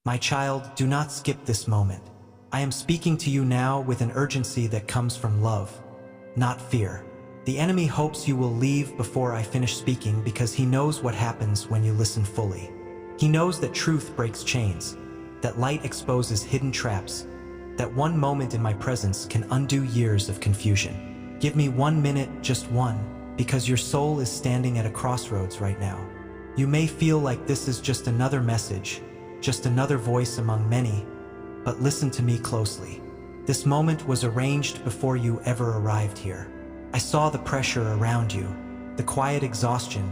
My child, do not skip this moment. I am speaking to you now with an urgency that comes from love, not fear. The enemy hopes you will leave before I finish speaking because he knows what happens when you listen fully. He knows that truth breaks chains, that light exposes hidden traps, that one moment in my presence can undo years of confusion. Give me 1 minute, just one, because your soul is standing at a crossroads right now. You may feel like this is just another message, just another voice among many, but listen to me closely. This moment was arranged before you ever arrived here. I saw the pressure around you, the quiet exhaustion,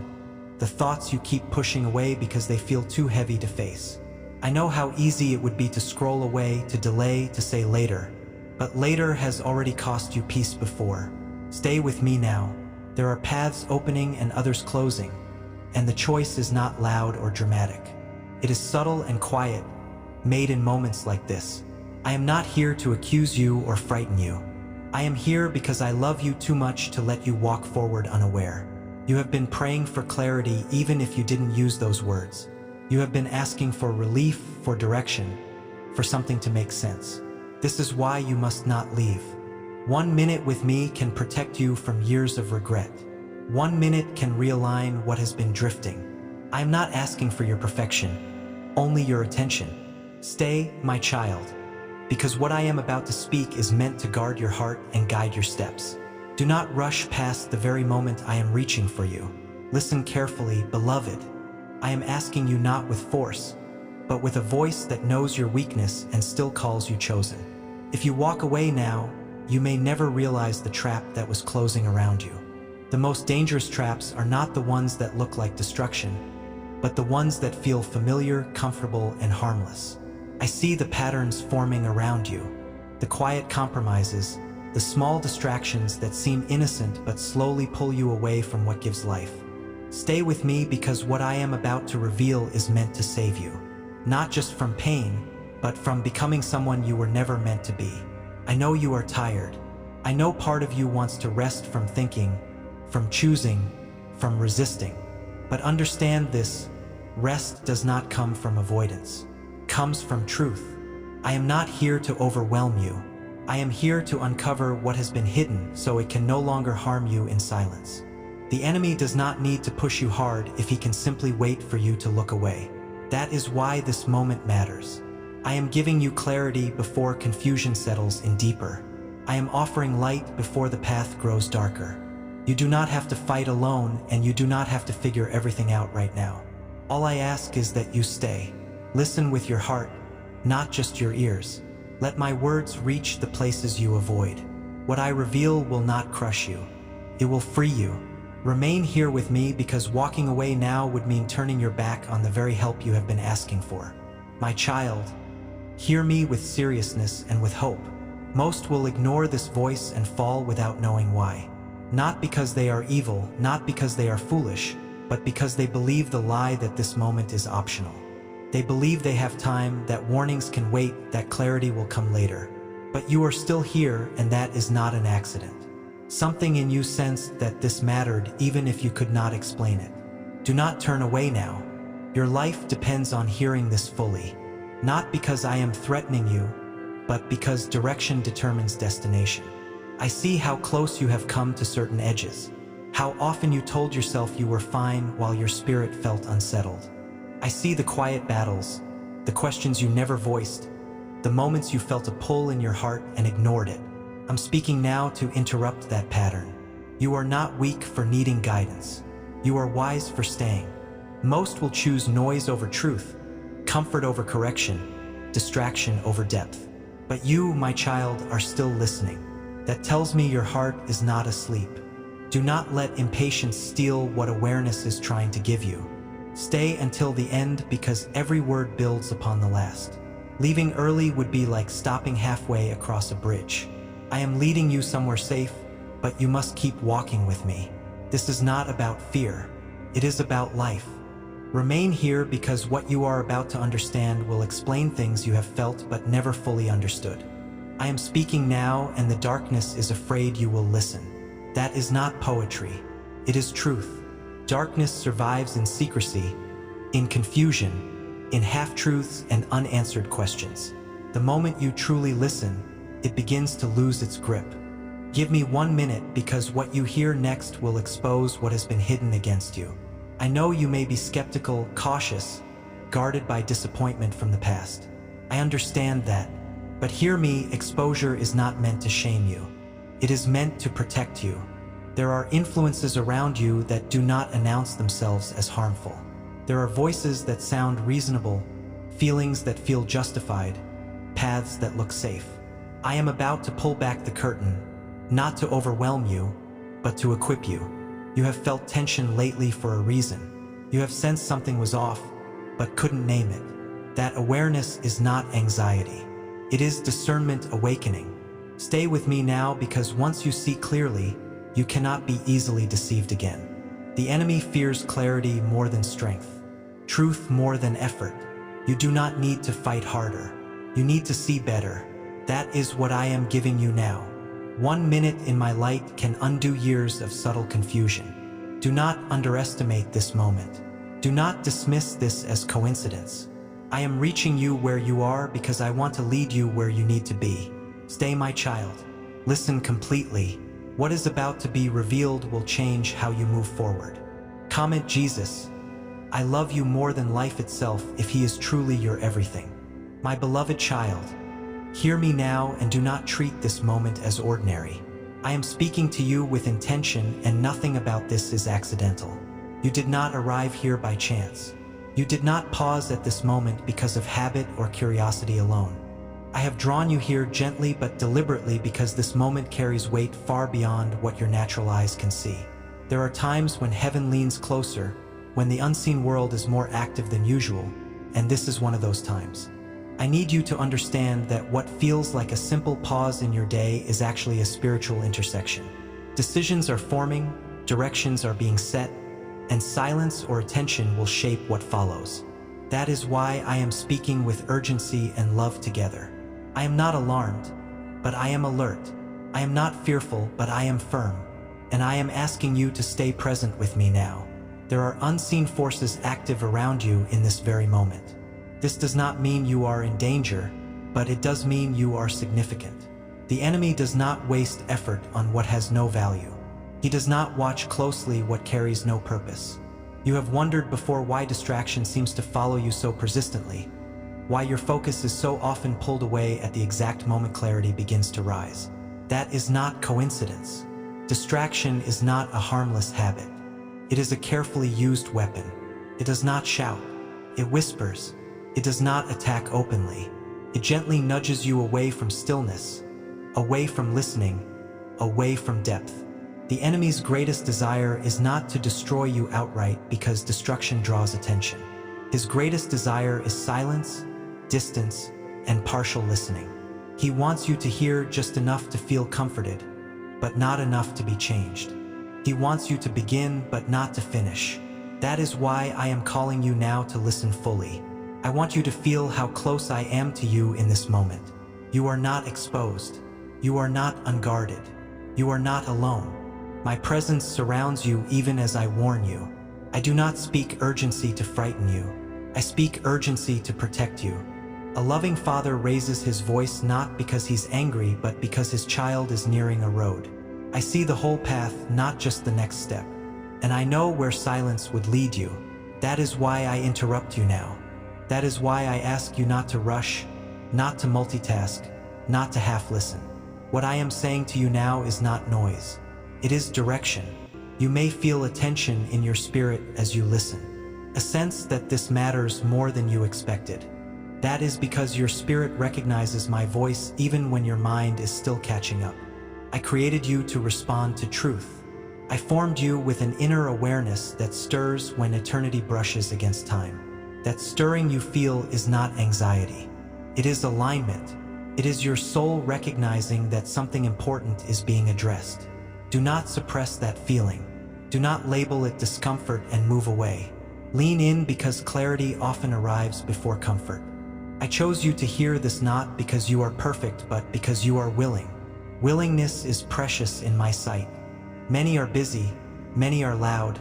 the thoughts you keep pushing away because they feel too heavy to face. I know how easy it would be to scroll away, to delay, to say later, but later has already cost you peace before. Stay with me now. There are paths opening and others closing, and the choice is not loud or dramatic. It is subtle and quiet, made in moments like this. I am not here to accuse you or frighten you. I am here because I love you too much to let you walk forward unaware. You have been praying for clarity even if you didn't use those words. You have been asking for relief, for direction, for something to make sense. This is why you must not leave. 1 minute with me can protect you from years of regret. 1 minute can realign what has been drifting. I am not asking for your perfection, only your attention. Stay, my child, because what I am about to speak is meant to guard your heart and guide your steps. Do not rush past the very moment I am reaching for you. Listen carefully, beloved. I am asking you not with force, but with a voice that knows your weakness and still calls you chosen. If you walk away now, you may never realize the trap that was closing around you. The most dangerous traps are not the ones that look like destruction, but the ones that feel familiar, comfortable, and harmless. I see the patterns forming around you, the quiet compromises, the small distractions that seem innocent but slowly pull you away from what gives life. Stay with me because what I am about to reveal is meant to save you, not just from pain, but from becoming someone you were never meant to be. I know you are tired. I know part of you wants to rest from thinking, from choosing, from resisting. But understand this, rest does not come from avoidance. It comes from truth. I am not here to overwhelm you. I am here to uncover what has been hidden so it can no longer harm you in silence. The enemy does not need to push you hard if he can simply wait for you to look away. That is why this moment matters. I am giving you clarity before confusion settles in deeper. I am offering light before the path grows darker. You do not have to fight alone, and you do not have to figure everything out right now. All I ask is that you stay. Listen with your heart, not just your ears. Let my words reach the places you avoid. What I reveal will not crush you. It will free you. Remain here with me because walking away now would mean turning your back on the very help you have been asking for. My child, hear me with seriousness and with hope. Most will ignore this voice and fall without knowing why. Not because they are evil, not because they are foolish, but because they believe the lie that this moment is optional. They believe they have time, that warnings can wait, that clarity will come later. But you are still here, and that is not an accident. Something in you sensed that this mattered even if you could not explain it. Do not turn away now. Your life depends on hearing this fully. Not because I am threatening you, but because direction determines destination. I see how close you have come to certain edges. How often you told yourself you were fine while your spirit felt unsettled. I see the quiet battles, the questions you never voiced, the moments you felt a pull in your heart and ignored it. I'm speaking now to interrupt that pattern. You are not weak for needing guidance. You are wise for staying. Most will choose noise over truth, comfort over correction, distraction over depth. But you, my child, are still listening. That tells me your heart is not asleep. Do not let impatience steal what awareness is trying to give you. Stay until the end because every word builds upon the last. Leaving early would be like stopping halfway across a bridge. I am leading you somewhere safe, but you must keep walking with me. This is not about fear. It is about life. Remain here because what you are about to understand will explain things you have felt but never fully understood. I am speaking now, and the darkness is afraid you will listen. That is not poetry. It is truth. Darkness survives in secrecy, in confusion, in half-truths and unanswered questions. The moment you truly listen, it begins to lose its grip. Give me 1 minute, because what you hear next will expose what has been hidden against you. I know you may be skeptical, cautious, guarded by disappointment from the past. I understand that, but hear me, exposure is not meant to shame you. It is meant to protect you. There are influences around you that do not announce themselves as harmful. There are voices that sound reasonable, feelings that feel justified, paths that look safe. I am about to pull back the curtain, not to overwhelm you, but to equip you. You have felt tension lately for a reason. You have sensed something was off, but couldn't name it. That awareness is not anxiety. It is discernment awakening. Stay with me now, because once you see clearly, you cannot be easily deceived again. The enemy fears clarity more than strength, truth more than effort. You do not need to fight harder. You need to see better. That is what I am giving you now. 1 minute in my light can undo years of subtle confusion. Do not underestimate this moment. Do not dismiss this as coincidence. I am reaching you where you are because I want to lead you where you need to be. Stay, my child. Listen completely. What is about to be revealed will change how you move forward. Comment Jesus. I love you more than life itself if he is truly your everything. My beloved child, hear me now and do not treat this moment as ordinary. I am speaking to you with intention, and nothing about this is accidental. You did not arrive here by chance. You did not pause at this moment because of habit or curiosity alone. I have drawn you here gently but deliberately because this moment carries weight far beyond what your natural eyes can see. There are times when heaven leans closer, when the unseen world is more active than usual, and this is one of those times. I need you to understand that what feels like a simple pause in your day is actually a spiritual intersection. Decisions are forming, directions are being set, and silence or attention will shape what follows. That is why I am speaking with urgency and love together. I am not alarmed, but I am alert. I am not fearful, but I am firm. And I am asking you to stay present with me now. There are unseen forces active around you in this very moment. This does not mean you are in danger, but it does mean you are significant. The enemy does not waste effort on what has no value. He does not watch closely what carries no purpose. You have wondered before why distraction seems to follow you so persistently, why your focus is so often pulled away at the exact moment clarity begins to rise. That is not coincidence. Distraction is not a harmless habit. It is a carefully used weapon. It does not shout. It whispers. It does not attack openly. It gently nudges you away from stillness, away from listening, away from depth. The enemy's greatest desire is not to destroy you outright, because destruction draws attention. His greatest desire is silence, distance, and partial listening. He wants you to hear just enough to feel comforted, but not enough to be changed. He wants you to begin, but not to finish. That is why I am calling you now to listen fully. I want you to feel how close I am to you in this moment. You are not exposed. You are not unguarded. You are not alone. My presence surrounds you even as I warn you. I do not speak urgency to frighten you. I speak urgency to protect you. A loving father raises his voice not because he's angry, but because his child is nearing a road. I see the whole path, not just the next step. And I know where silence would lead you. That is why I interrupt you now. That is why I ask you not to rush, not to multitask, not to half listen. What I am saying to you now is not noise. It is direction. You may feel a tension in your spirit as you listen, a sense that this matters more than you expected. That is because your spirit recognizes my voice even when your mind is still catching up. I created you to respond to truth. I formed you with an inner awareness that stirs when eternity brushes against time. That stirring you feel is not anxiety. It is alignment. It is your soul recognizing that something important is being addressed. Do not suppress that feeling. Do not label it discomfort and move away. Lean in, because clarity often arrives before comfort. I chose you to hear this not because you are perfect, but because you are willing. Willingness is precious in my sight. Many are busy, many are loud,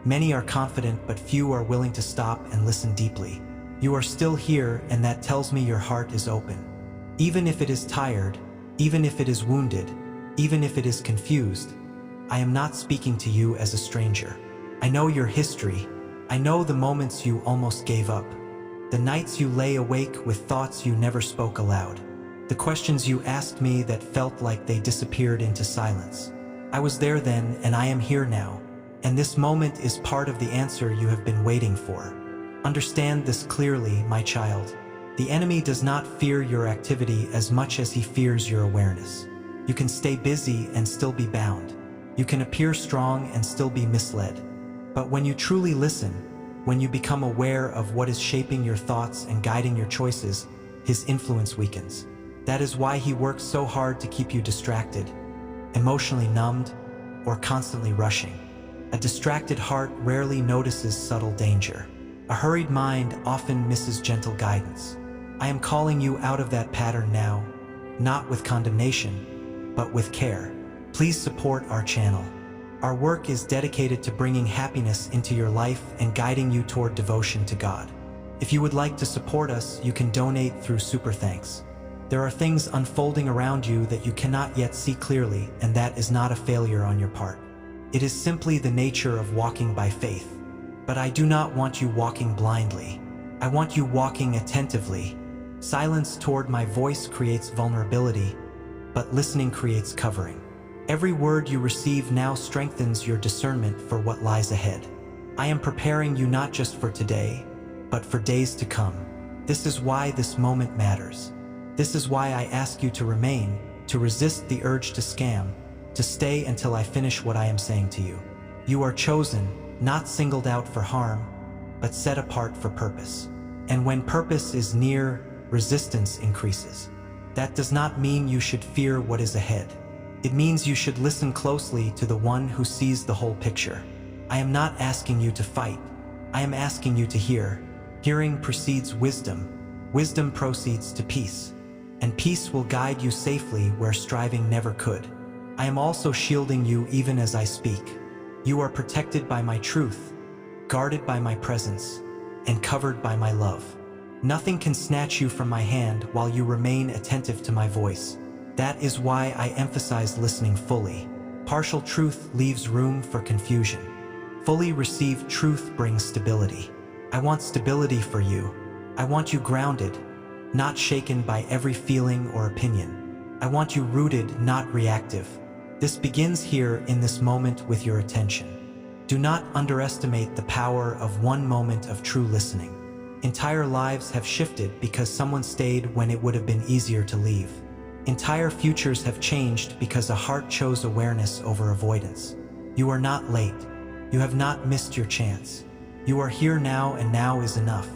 many are confident, but few are willing to stop and listen deeply. You are still here, and that tells me your heart is open. Even if it is tired, even if it is wounded, even if it is confused, I am not speaking to you as a stranger. I know your history. I know the moments you almost gave up, the nights you lay awake with thoughts you never spoke aloud, the questions you asked me that felt like they disappeared into silence. I was there then, and I am here now, and this moment is part of the answer you have been waiting for. Understand this clearly, my child. The enemy does not fear your activity as much as he fears your awareness. You can stay busy and still be bound. You can appear strong and still be misled. But when you truly listen, when you become aware of what is shaping your thoughts and guiding your choices, his influence weakens. That is why he works so hard to keep you distracted, emotionally numbed, or constantly rushing. A distracted heart rarely notices subtle danger. A hurried mind often misses gentle guidance. I am calling you out of that pattern now, not with condemnation, but with care. Please support our channel. Our work is dedicated to bringing happiness into your life and guiding you toward devotion to God. If you would like to support us, you can donate through Super Thanks. There are things unfolding around you that you cannot yet see clearly, and that is not a failure on your part. It is simply the nature of walking by faith. But I do not want you walking blindly. I want you walking attentively. Silence toward my voice creates vulnerability, but listening creates covering. Every word you receive now strengthens your discernment for what lies ahead. I am preparing you not just for today, but for days to come. This is why this moment matters. This is why I ask you to remain, to resist the urge to scam, to stay until I finish what I am saying to you. You are chosen, not singled out for harm, but set apart for purpose. And when purpose is near, resistance increases. That does not mean you should fear what is ahead. It means you should listen closely to the one who sees the whole picture. I am not asking you to fight. I am asking you to hear. Hearing precedes wisdom. Wisdom proceeds to peace. And peace will guide you safely where striving never could. I am also shielding you even as I speak. You are protected by my truth, guarded by my presence, and covered by my love. Nothing can snatch you from my hand while you remain attentive to my voice. That is why I emphasize listening fully. Partial truth leaves room for confusion. Fully received truth brings stability. I want stability for you. I want you grounded, not shaken by every feeling or opinion. I want you rooted, not reactive. This begins here in this moment with your attention. Do not underestimate the power of one moment of true listening. Entire lives have shifted because someone stayed when it would have been easier to leave. Entire futures have changed because a heart chose awareness over avoidance. You are not late. You have not missed your chance. You are here now, and now is enough.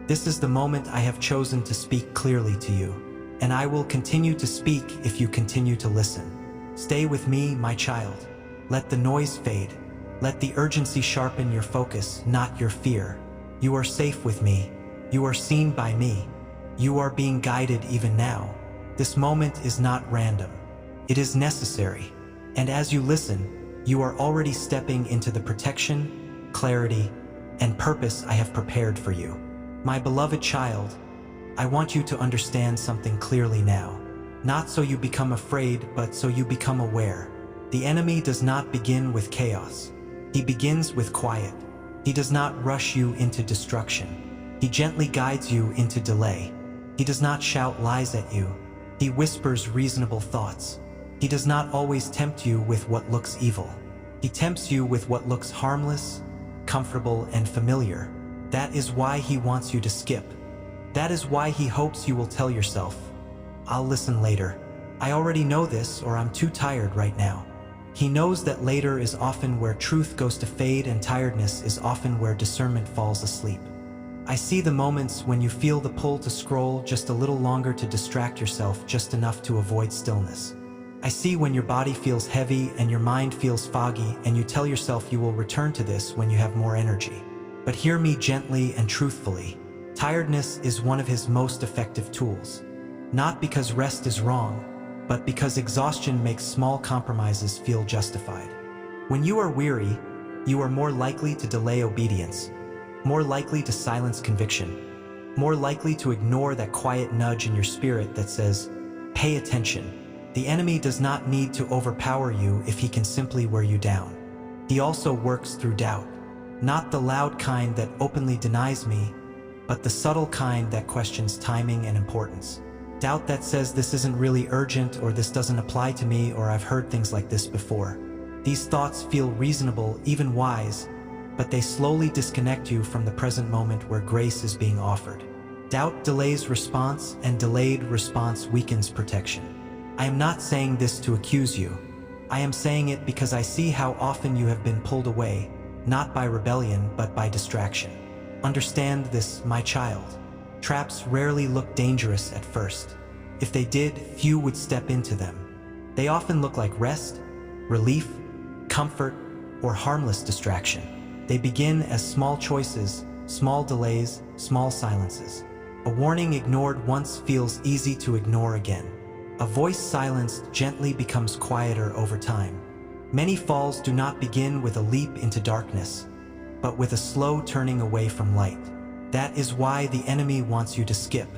This is the moment I have chosen to speak clearly to you, and I will continue to speak if you continue to listen. Stay with me, my child. Let the noise fade. Let the urgency sharpen your focus, not your fear. You are safe with me. You are seen by me. You are being guided even now. This moment is not random. It is necessary. And as you listen, you are already stepping into the protection, clarity, and purpose I have prepared for you. My beloved child, I want you to understand something clearly now. Not so you become afraid, but so you become aware. The enemy does not begin with chaos. He begins with quiet. He does not rush you into destruction. He gently guides you into delay. He does not shout lies at you. He whispers reasonable thoughts. He does not always tempt you with what looks evil. He tempts you with what looks harmless, comfortable, and familiar. That is why he wants you to skip. That is why he hopes you will tell yourself, "I'll listen later. I already know this," or "I'm too tired right now." He knows that later is often where truth goes to fade, and tiredness is often where discernment falls asleep. I see the moments when you feel the pull to scroll just a little longer, to distract yourself just enough to avoid stillness. I see when your body feels heavy and your mind feels foggy, and you tell yourself you will return to this when you have more energy. But hear me gently and truthfully. Tiredness is one of his most effective tools. Not because rest is wrong, but because exhaustion makes small compromises feel justified. When you are weary, you are more likely to delay obedience, more likely to silence conviction, more likely to ignore that quiet nudge in your spirit that says, "Pay attention." The enemy does not need to overpower you if he can simply wear you down. He also works through doubt, not the loud kind that openly denies me, but the subtle kind that questions timing and importance. Doubt that says this isn't really urgent, or this doesn't apply to me, or I've heard things like this before. These thoughts feel reasonable, even wise, but they slowly disconnect you from the present moment where grace is being offered. Doubt delays response, and delayed response weakens protection. I am not saying this to accuse you. I am saying it because I see how often you have been pulled away, not by rebellion, but by distraction. Understand this, my child. Traps rarely look dangerous at first. If they did, few would step into them. They often look like rest, relief, comfort, or harmless distraction. They begin as small choices, small delays, small silences. A warning ignored once feels easy to ignore again. A voice silenced gently becomes quieter over time. Many falls do not begin with a leap into darkness, but with a slow turning away from light. That is why the enemy wants you to skip.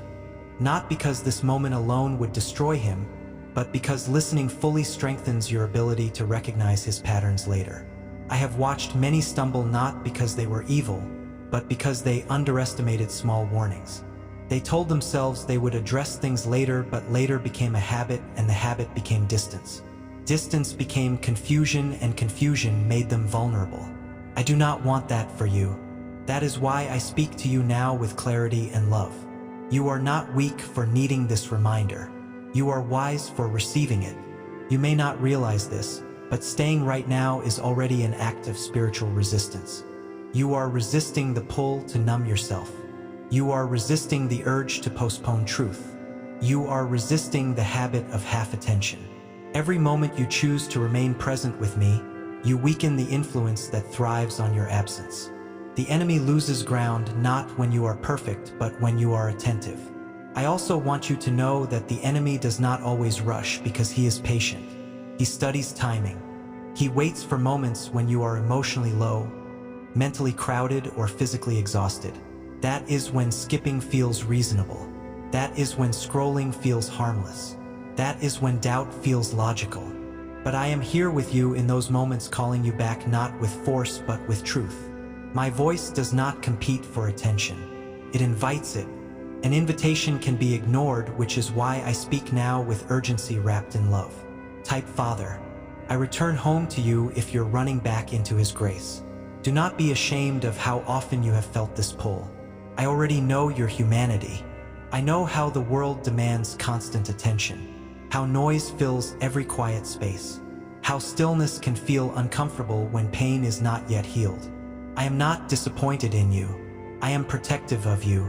Not because this moment alone would destroy him, but because listening fully strengthens your ability to recognize his patterns later. I have watched many stumble not because they were evil, but because they underestimated small warnings. They told themselves they would address things later, but later became a habit, and the habit became distance. Distance became confusion, and confusion made them vulnerable. I do not want that for you. That is why I speak to you now with clarity and love. You are not weak for needing this reminder. You are wise for receiving it. You may not realize this, but staying right now is already an act of spiritual resistance. You are resisting the pull to numb yourself. You are resisting the urge to postpone truth. You are resisting the habit of half attention. Every moment you choose to remain present with me, you weaken the influence that thrives on your absence. The enemy loses ground not when you are perfect, but when you are attentive. I also want you to know that the enemy does not always rush because he is patient. He studies timing. He waits for moments when you are emotionally low, mentally crowded, or physically exhausted. That is when skipping feels reasonable. That is when scrolling feels harmless. That is when doubt feels logical. But I am here with you in those moments, calling you back not with force but with truth. My voice does not compete for attention. It invites it. An invitation can be ignored, which is why I speak now with urgency wrapped in love. Type Father. I return home to you if you're running back into His grace. Do not be ashamed of how often you have felt this pull. I already know your humanity. I know how the world demands constant attention, how noise fills every quiet space, how stillness can feel uncomfortable when pain is not yet healed. I am not disappointed in you. I am protective of you.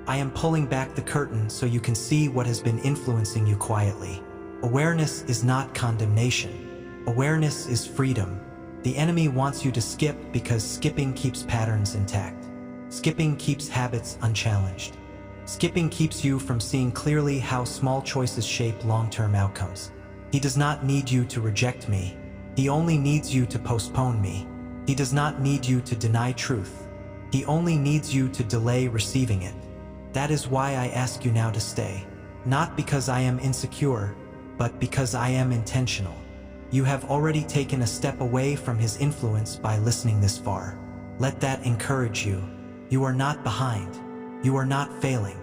I am pulling back the curtain so you can see what has been influencing you quietly. Awareness is not condemnation. Awareness is freedom. The enemy wants you to skip because skipping keeps patterns intact. Skipping keeps habits unchallenged. Skipping keeps you from seeing clearly how small choices shape long-term outcomes. He does not need you to reject me. He only needs you to postpone me. He does not need you to deny truth. He only needs you to delay receiving it. That is why I ask you now to stay. Not because I am insecure, but because I am intentional. You have already taken a step away from his influence by listening this far. Let that encourage you. You are not behind. You are not failing.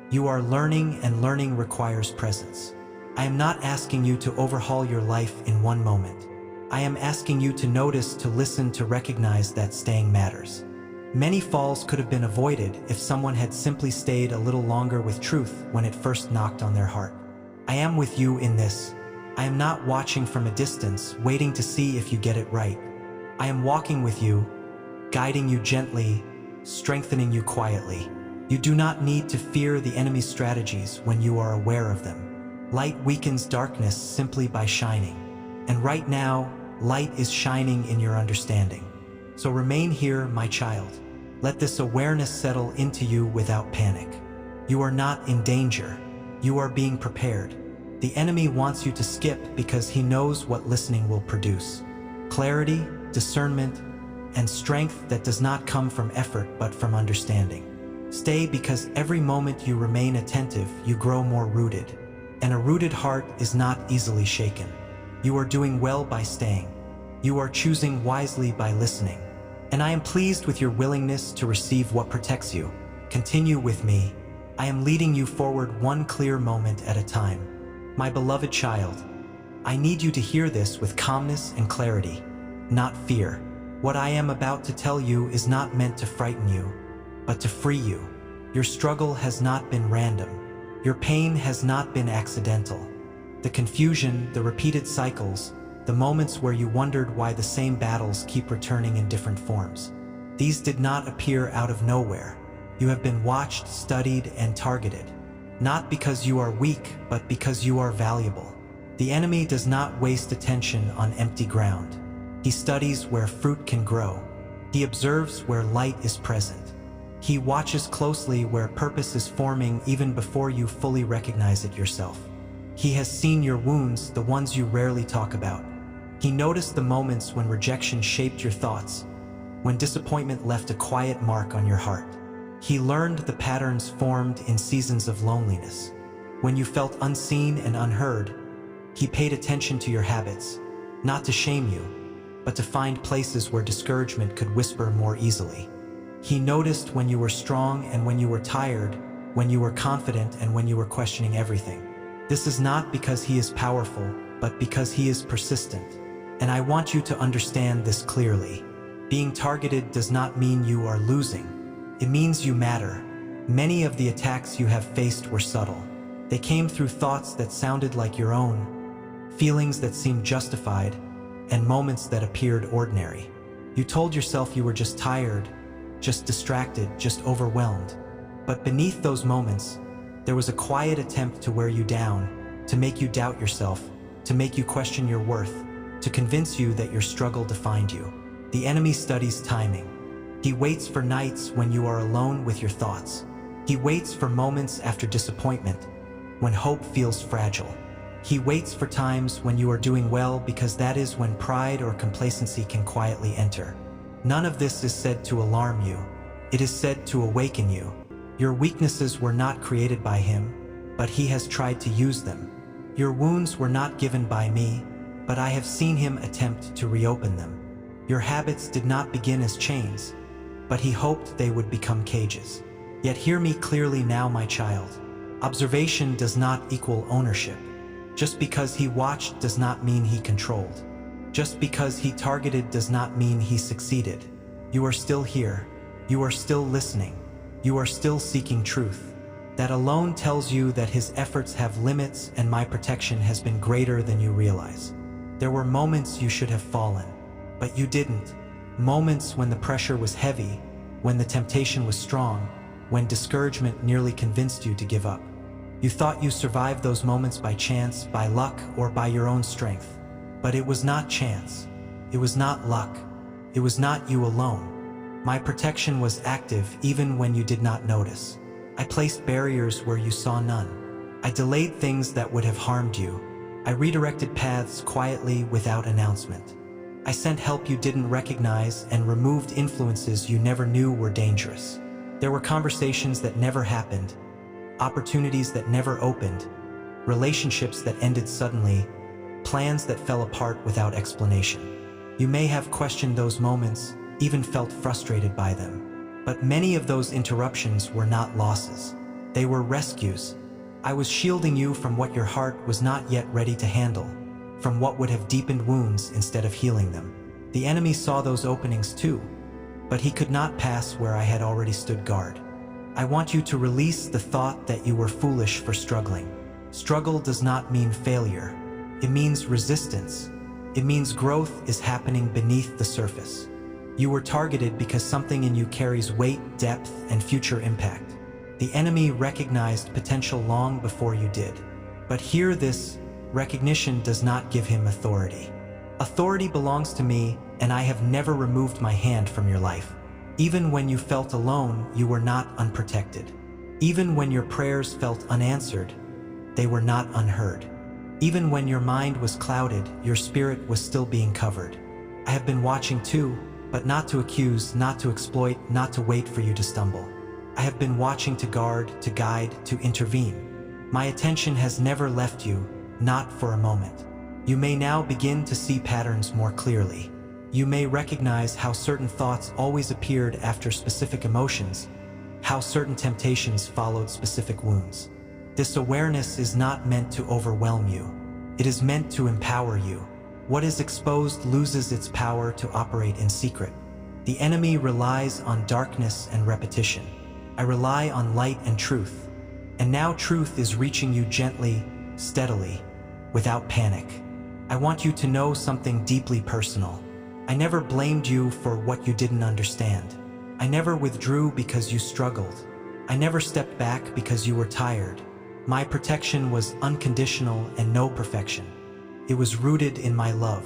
You are learning, and learning requires presence. I am not asking you to overhaul your life in one moment. I am asking you to notice, to listen, to recognize that staying matters. Many falls could have been avoided if someone had simply stayed a little longer with truth when it first knocked on their heart. I am with you in this. I am not watching from a distance, waiting to see if you get it right. I am walking with you, guiding you gently, strengthening you quietly. You do not need to fear the enemy's strategies when you are aware of them. Light weakens darkness simply by shining. And right now, light is shining in your understanding. So remain here, my child. Let this awareness settle into you without panic. You are not in danger. You are being prepared. The enemy wants you to skip because he knows what listening will produce. Clarity, discernment, and strength that does not come from effort but from understanding. Stay because every moment you remain attentive, you grow more rooted. And a rooted heart is not easily shaken. You are doing well by staying. You are choosing wisely by listening. And I am pleased with your willingness to receive what protects you. Continue with me. I am leading you forward one clear moment at a time. My beloved child, I need you to hear this with calmness and clarity, not fear. What I am about to tell you is not meant to frighten you, but to free you. Your struggle has not been random. Your pain has not been accidental. The confusion, the repeated cycles, the moments where you wondered why the same battles keep returning in different forms. These did not appear out of nowhere. You have been watched, studied, and targeted. Not because you are weak, but because you are valuable. The enemy does not waste attention on empty ground. He studies where fruit can grow. He observes where light is present. He watches closely where purpose is forming even before you fully recognize it yourself. He has seen your wounds, the ones you rarely talk about. He noticed the moments when rejection shaped your thoughts, when disappointment left a quiet mark on your heart. He learned the patterns formed in seasons of loneliness. When you felt unseen and unheard, he paid attention to your habits, not to shame you, but to find places where discouragement could whisper more easily. He noticed when you were strong and when you were tired, when you were confident and when you were questioning everything. This is not because he is powerful, but because he is persistent. And I want you to understand this clearly. Being targeted does not mean you are losing. It means you matter. Many of the attacks you have faced were subtle. They came through thoughts that sounded like your own, feelings that seemed justified, and moments that appeared ordinary. You told yourself you were just tired, just distracted, just overwhelmed. But beneath those moments, there was a quiet attempt to wear you down, to make you doubt yourself, to make you question your worth, to convince you that your struggle defined you. The enemy studies timing. He waits for nights when you are alone with your thoughts. He waits for moments after disappointment, when hope feels fragile. He waits for times when you are doing well because that is when pride or complacency can quietly enter. None of this is said to alarm you. It is said to awaken you. Your weaknesses were not created by him, but he has tried to use them. Your wounds were not given by me, but I have seen him attempt to reopen them. Your habits did not begin as chains, but he hoped they would become cages. Yet hear me clearly now, my child. Observation does not equal ownership. Just because he watched does not mean he controlled. Just because he targeted does not mean he succeeded. You are still here. You are still listening. You are still seeking truth. That alone tells you that his efforts have limits and my protection has been greater than you realize. There were moments you should have fallen, but you didn't. Moments when the pressure was heavy, when the temptation was strong, when discouragement nearly convinced you to give up. You thought you survived those moments by chance, by luck, or by your own strength. But it was not chance. It was not luck. It was not you alone. My protection was active even when you did not notice. I placed barriers where you saw none. I delayed things that would have harmed you. I redirected paths quietly without announcement. I sent help you didn't recognize and removed influences you never knew were dangerous. There were conversations that never happened, opportunities that never opened, relationships that ended suddenly, plans that fell apart without explanation. You may have questioned those moments, even felt frustrated by them. But many of those interruptions were not losses. They were rescues. I was shielding you from what your heart was not yet ready to handle, from what would have deepened wounds instead of healing them. The enemy saw those openings too, but he could not pass where I had already stood guard. I want you to release the thought that you were foolish for struggling. Struggle does not mean failure. It means resistance. It means growth is happening beneath the surface. You were targeted because something in you carries weight, depth, and future impact. The enemy recognized potential long before you did. But hear this, recognition does not give him authority. Authority belongs to me, and I have never removed my hand from your life. Even when you felt alone, you were not unprotected. Even when your prayers felt unanswered, they were not unheard. Even when your mind was clouded, your spirit was still being covered. I have been watching too, but not to accuse, not to exploit, not to wait for you to stumble. I have been watching to guard, to guide, to intervene. My attention has never left you, not for a moment. You may now begin to see patterns more clearly. You may recognize how certain thoughts always appeared after specific emotions, how certain temptations followed specific wounds. This awareness is not meant to overwhelm you. It is meant to empower you. What is exposed loses its power to operate in secret. The enemy relies on darkness and repetition. I rely on light and truth. And now truth is reaching you gently, steadily, without panic. I want you to know something deeply personal. I never blamed you for what you didn't understand. I never withdrew because you struggled. I never stepped back because you were tired. My protection was unconditional and no perfection. It was rooted in my love.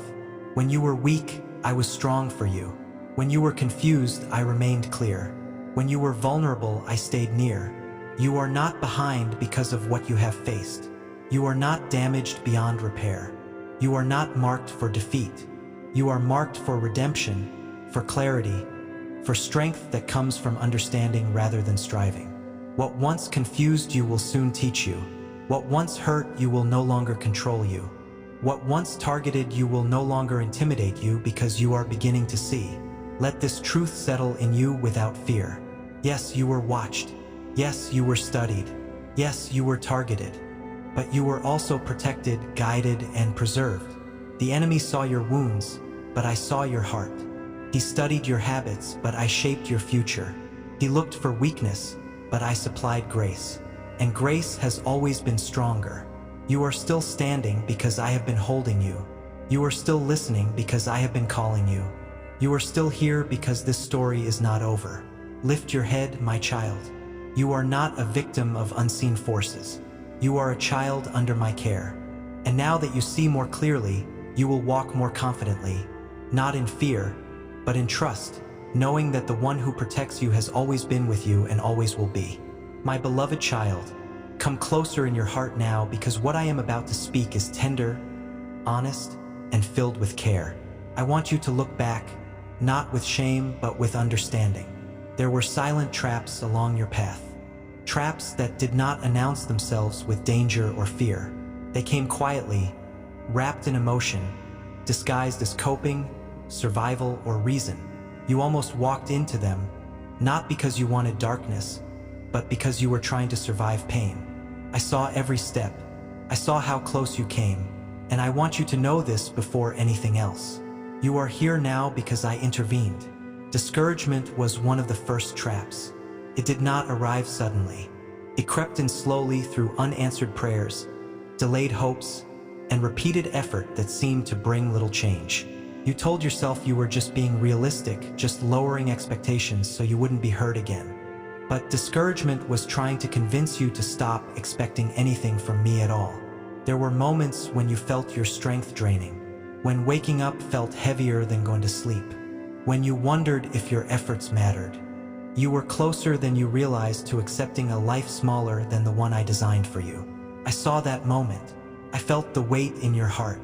When you were weak, I was strong for you. When you were confused, I remained clear. When you were vulnerable, I stayed near. You are not behind because of what you have faced. You are not damaged beyond repair. You are not marked for defeat. You are marked for redemption, for clarity, for strength that comes from understanding rather than striving. What once confused you will soon teach you. What once hurt you will no longer control you. What once targeted you will no longer intimidate you because you are beginning to see. Let this truth settle in you without fear. Yes, you were watched. Yes, you were studied. Yes, you were targeted. But you were also protected, guided, and preserved. The enemy saw your wounds, but I saw your heart. He studied your habits, but I shaped your future. He looked for weakness, but I supplied grace. And grace has always been stronger. You are still standing because I have been holding you. You are still listening because I have been calling you. You are still here because this story is not over. Lift your head, my child. You are not a victim of unseen forces. You are a child under my care. And now that you see more clearly, you will walk more confidently, not in fear, but in trust, knowing that the one who protects you has always been with you and always will be. My beloved child, come closer in your heart now, because what I am about to speak is tender, honest, and filled with care. I want you to look back, not with shame, but with understanding. There were silent traps along your path. Traps that did not announce themselves with danger or fear. They came quietly, wrapped in emotion, disguised as coping, survival, or reason. You almost walked into them, not because you wanted darkness, but because you were trying to survive pain. I saw every step. I saw how close you came, and I want you to know this before anything else. You are here now because I intervened. Discouragement was one of the first traps. It did not arrive suddenly. It crept in slowly through unanswered prayers, delayed hopes, and repeated effort that seemed to bring little change. You told yourself you were just being realistic, just lowering expectations so you wouldn't be hurt again. But discouragement was trying to convince you to stop expecting anything from me at all. There were moments when you felt your strength draining, when waking up felt heavier than going to sleep, when you wondered if your efforts mattered. You were closer than you realized to accepting a life smaller than the one I designed for you. I saw that moment. I felt the weight in your heart,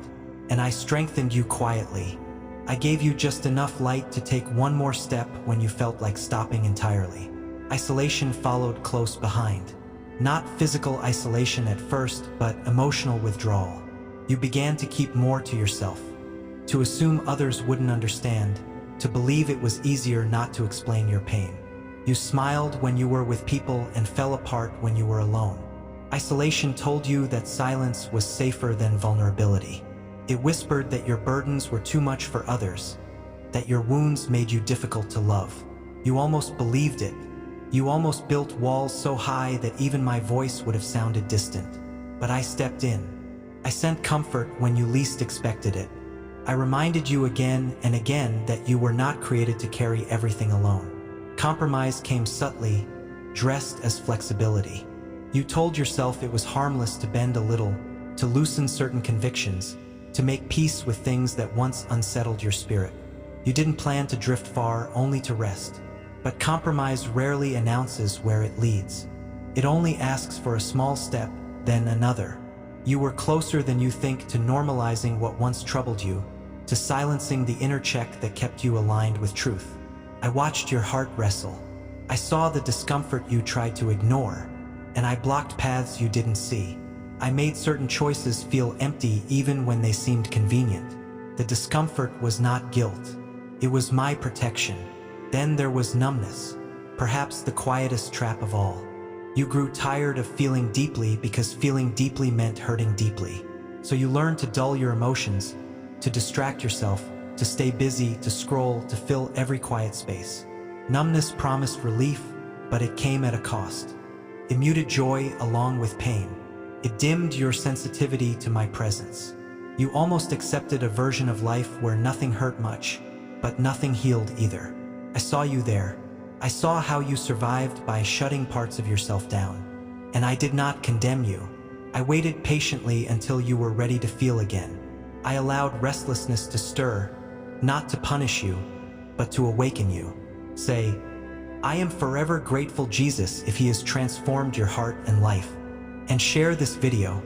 and I strengthened you quietly. I gave you just enough light to take one more step when you felt like stopping entirely. Isolation followed close behind. Not physical isolation at first, but emotional withdrawal. You began to keep more to yourself, to assume others wouldn't understand, to believe it was easier not to explain your pain. You smiled when you were with people and fell apart when you were alone. Isolation told you that silence was safer than vulnerability. It whispered that your burdens were too much for others, that your wounds made you difficult to love. You almost believed it. You almost built walls so high that even my voice would have sounded distant. But I stepped in. I sent comfort when you least expected it. I reminded you again and again that you were not created to carry everything alone. Compromise came subtly, dressed as flexibility. You told yourself it was harmless to bend a little, to loosen certain convictions, to make peace with things that once unsettled your spirit. You didn't plan to drift far, only to rest. But compromise rarely announces where it leads. It only asks for a small step, then another. You were closer than you think to normalizing what once troubled you, to silencing the inner check that kept you aligned with truth. I watched your heart wrestle. I saw the discomfort you tried to ignore, and I blocked paths you didn't see. I made certain choices feel empty even when they seemed convenient. The discomfort was not guilt. It was my protection. Then there was numbness, perhaps the quietest trap of all. You grew tired of feeling deeply because feeling deeply meant hurting deeply. So you learned to dull your emotions, to distract yourself, to stay busy, to scroll, to fill every quiet space. Numbness promised relief, but it came at a cost. It muted joy along with pain. It dimmed your sensitivity to my presence. You almost accepted a version of life where nothing hurt much, but nothing healed either. I saw you there. I saw how you survived by shutting parts of yourself down. And I did not condemn you. I waited patiently until you were ready to feel again. I allowed restlessness to stir, not to punish you, but to awaken you. Say, I am forever grateful, Jesus, if He has transformed your heart and life. And share this video